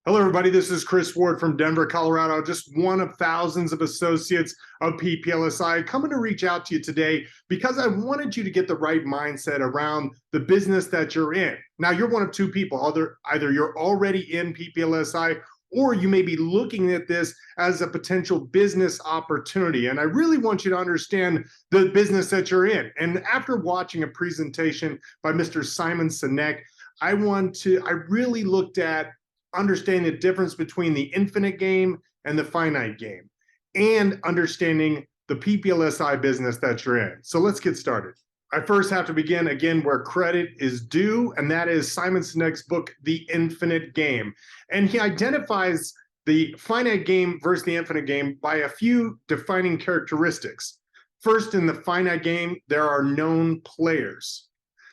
Hello, everybody. This is Chris Ward from Denver, Colorado, just one of thousands of associates of PPLSI coming to reach out to you today because I wanted you to get the right mindset around the business that you're in. Now, you're one of two people. Either you're already in PPLSI or you may be looking at this as a potential business opportunity. And I really want you to understand the business that you're in. And after watching a presentation by Mr. SimonSinek, I really looked at understanding the difference between the infinite game and the finite game, and understanding the PPLSI business that you're in. So let's get started. I first have to begin again where credit is due, and that is SimonSinek's book, The Infinite Game. And he identifies the finite game versus the infinite game by a few defining characteristics. First, in the finite game, there are known players.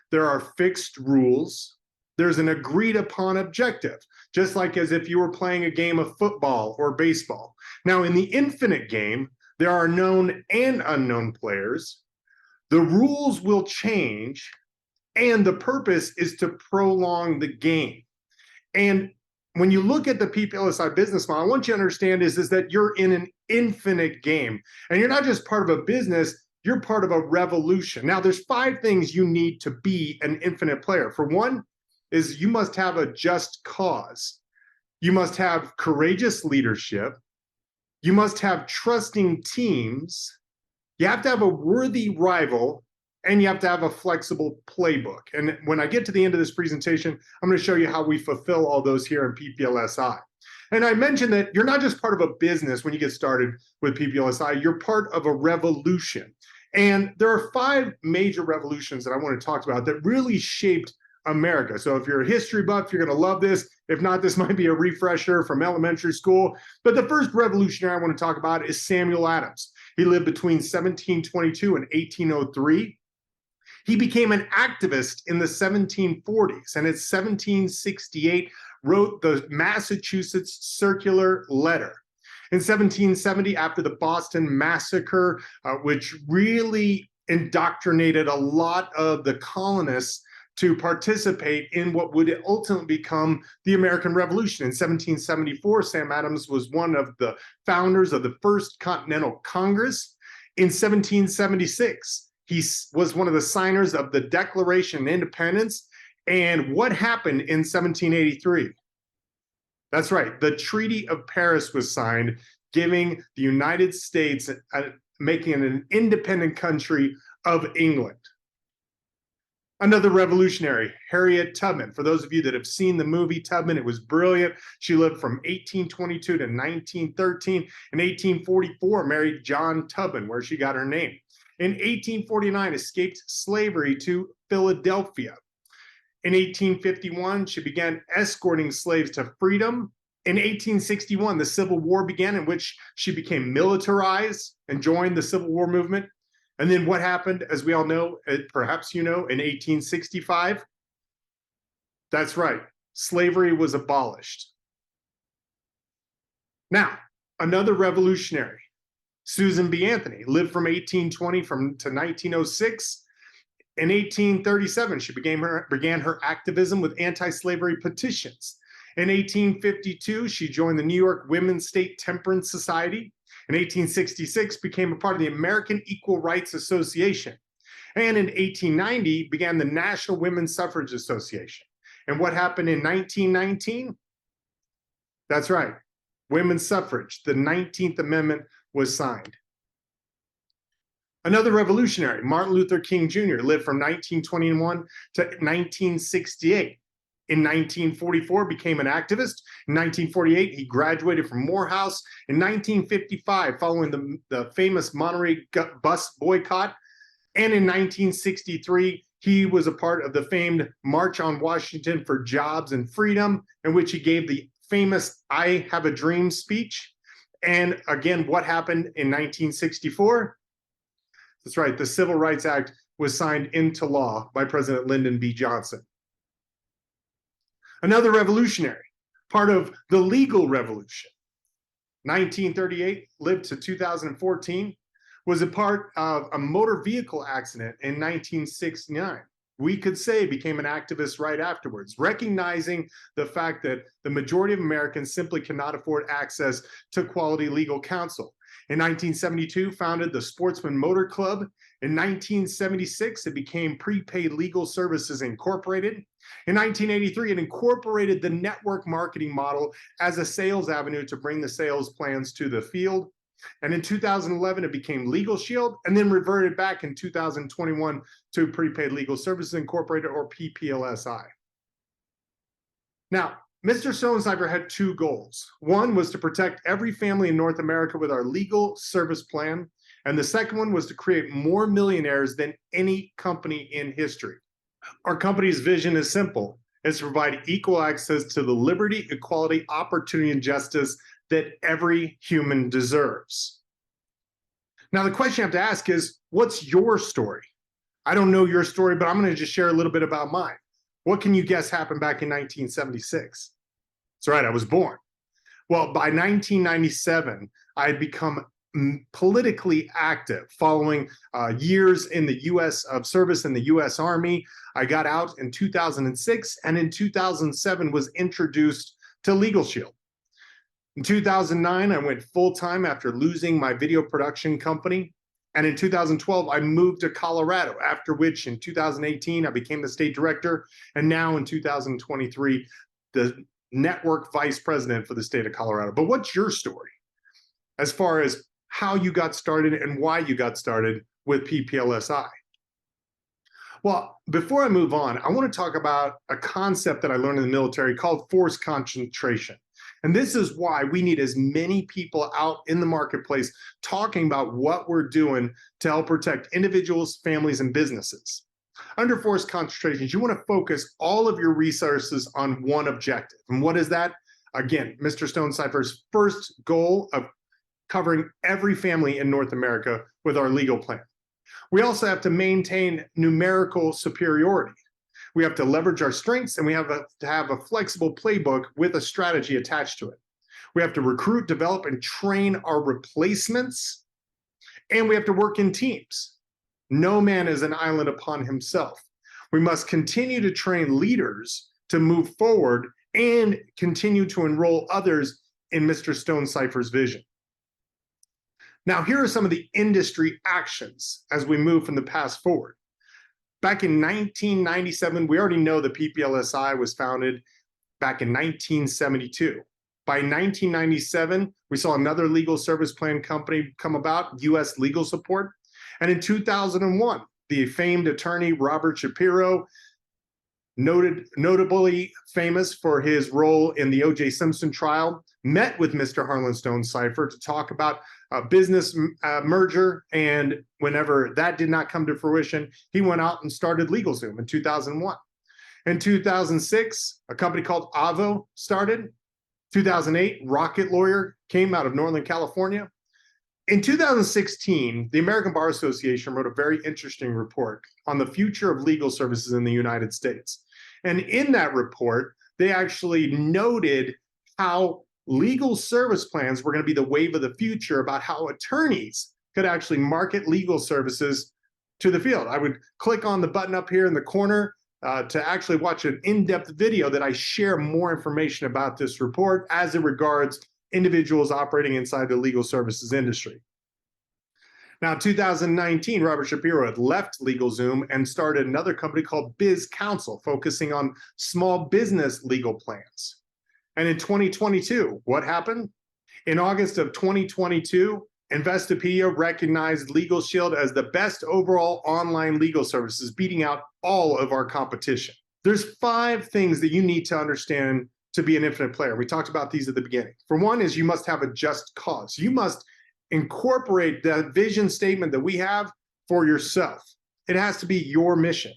There are fixed rules. There's an agreed upon objective, just like as if you were playing a game of football or baseball. Now, in the infinite game, there are known and unknown players. The rules will change, and the purpose is to prolong the game. And when you look at the PPLSI business model, I want you to understand is that you're in an infinite game, and you're not just part of a business, you're part of a revolution. Now, there's 5 things you need to be an infinite player. For one, is you must have a just cause. You must have courageous leadership. You must have trusting teams. You have to have a worthy rival, and you have to have a flexible playbook. And when I get to the end of this presentation, I'm going to show you how we fulfill all those here in PPLSI. And I mentioned that you're not just part of a business when you get started with PPLSI, you're part of a revolution. And there are 5 major revolutions that I want to talk about that really shaped America. So if you're a history buff, you're going to love this. If not, this might be a refresher from elementary school. But the first revolutionary I want to talk about is Samuel Adams. He lived between 1722 and 1803. He became an activist in the 1740s, and in 1768 wrote the Massachusetts Circular Letter. In 1770, after the Boston Massacre, which really indoctrinated a lot of the colonists to participate in what would ultimately become the American Revolution. In 1774, Sam Adams was one of the founders of the First Continental Congress. In 1776, he was one of the signers of the Declaration of Independence. And what happened in 1783? That's right, the Treaty of Paris was signed, giving the United States, making it an independent country of England. Another revolutionary, Harriet Tubman. For those of you that have seen the movie Tubman, it was brilliant. She lived from 1822 to 1913. In 1844, married John Tubman, where she got her name. In 1849, escaped slavery to Philadelphia. In 1851, she began escorting slaves to freedom. In 1861, the Civil War began, in which she became militarized and joined the Civil War movement. And then what happened, as we all know, perhaps you know, in 1865? That's right, slavery was abolished. Now, another revolutionary, Susan B. Anthony, lived from 1820 to 1906. In 1837, she began her activism with anti-slavery petitions. In 1852, she joined the New York Women's State Temperance Society. In 1866, became a part of the American Equal Rights Association. And in 1890, began the National Women's Suffrage Association. And what happened in 1919? That's right, women's suffrage. The 19th Amendment was signed. Another revolutionary, Martin Luther King Jr., lived from 1921 to 1968. In 1944, became an activist. In 1948, he graduated from Morehouse. In 1955, following the famous Monterey bus boycott. And in 1963, he was a part of the famed March on Washington for Jobs and Freedom, in which he gave the famous I Have a Dream speech. And again, what happened in 1964? That's right, the Civil Rights Act was signed into law by President Lyndon B. Johnson. Another revolutionary, part of the legal revolution. 1938, lived to 2014, was a part of a motor vehicle accident in 1969. we could say became an activist right afterwards, recognizing the fact that the majority of Americans simply cannot afford access to quality legal counsel. In 1972, founded the Sportsman Motor Club. In 1976, it became Prepaid Legal Services Incorporated. In 1983, it incorporated the network marketing model as a sales avenue to bring the sales plans to the field. And in 2011, it became LegalShield, and then reverted back in 2021 to Prepaid Legal Services Incorporated, or PPLSI. Now, Mr. Stonecipher had two goals. One was to protect every family in North America with our legal service plan, and the second one was to create more millionaires than any company in history. Our company's vision is simple. It's to provide equal access to the liberty, equality, opportunity, and justice that every human deserves. Now, the question you have to ask is, what's your story? I don't know your story, but I'm going to just share a little bit about mine. What can you guess happened back in 1976? That's right, I was born. Well, by 1997, I had become politically active following years in the U.S. of service in the U.S. Army. I got out in 2006, and in 2007 was introduced to LegalShield. In 2009, I went full-time after losing my video production company. And in 2012, I moved to Colorado, after which in 2018, I became the state director. And now in 2023, the network vice president for the state of Colorado. But what's your story as far as how you got started and why you got started with PPLSI? Well, before I move on, I want to talk about a concept that I learned in the military called force concentration. And this is why we need as many people out in the marketplace talking about what we're doing to help protect individuals, families, and businesses. Under force concentrations, you want to focus all of your resources on one objective. And what is that? Again, Mr. Stonecipher's first goal of covering every family in North America with our legal plan. We also have to maintain numerical superiority. We have to leverage our strengths, and we have to have a flexible playbook with a strategy attached to it. We have to recruit, develop, and train our replacements, and we have to work in teams. No man is an island upon himself. We must continue to train leaders to move forward and continue to enroll others in Mr. Stonecipher's vision. Now, here are some of the industry actions as we move from the past forward. Back in 1997, we already know the PPLSI was founded back in 1972. By 1997, we saw another legal service plan company come about, U.S. Legal Support. And in 2001, the famed attorney Robert Shapiro, notably famous for his role in the O.J. Simpson trial, met with Mr. Harlan Stonecipher to talk about a business merger, and whenever that did not come to fruition, he went out and started LegalZoom in 2001. In 2006, a company called Avo started. 2008, Rocket Lawyer came out of Northern California. In 2016, the American Bar Association wrote a very interesting report on the future of legal services in the United States. And in that report, they actually noted how legal service plans were going to be the wave of the future, about how attorneys could actually market legal services to the field. I would click on the button up here in the corner to actually watch an in-depth video that I share more information about this report as it regards individuals operating inside the legal services industry. Now, 2019, Robert Shapiro had left LegalZoom and started another company called Biz Counsel, focusing on small business legal plans. And in 2022, what happened? In August of 2022, Investopedia recognized LegalShield as the best overall online legal services, beating out all of our competition. There's 5 things that you need to understand to be an infinite player. We talked about these at the beginning. For one is you must have a just cause. You must incorporate the vision statement that we have for yourself. It has to be your mission.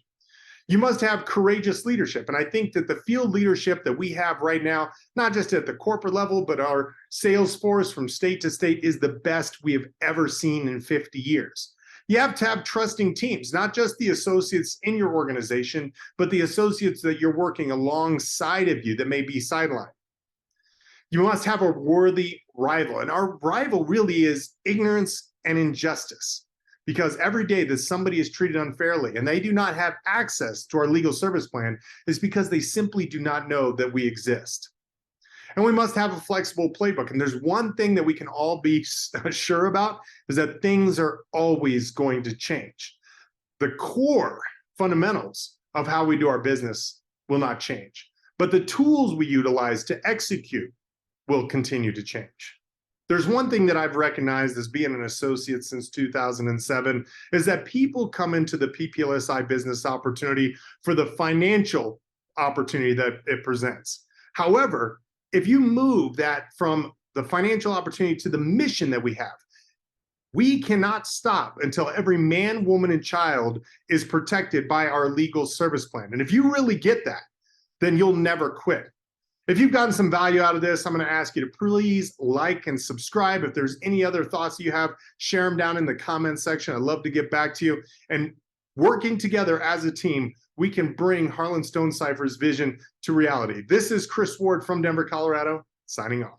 You must have courageous leadership. And I think that the field leadership that we have right now, not just at the corporate level, but our sales force from state to state, is the best we have ever seen in 50 years. You have to have trusting teams, not just the associates in your organization, but the associates that you're working alongside of you that may be sidelined. You must have a worthy rival. And our rival really is ignorance and injustice. because every day that somebody is treated unfairly and they do not have access to our legal service plan is because they simply do not know that we exist. And we must have a flexible playbook. And there's one thing that we can all be sure about is that things are always going to change. The core fundamentals of how we do our business will not change, but the tools we utilize to execute will continue to change. There's one thing that I've recognized as being an associate since 2007 is that people come into the PPLSI business opportunity for the financial opportunity that it presents. However, if you move that from the financial opportunity to the mission that we have, we cannot stop until every man, woman, and child is protected by our legal service plan. And if you really get that, then you'll never quit. If you've gotten some value out of this, I'm going to ask you to please like and subscribe. If there's any other thoughts you have, share them down in the comments section. I'd love to get back to you. And working together as a team, we can bring Harlan Stonecipher's vision to reality. This is Chris Ward from Denver, Colorado, signing off.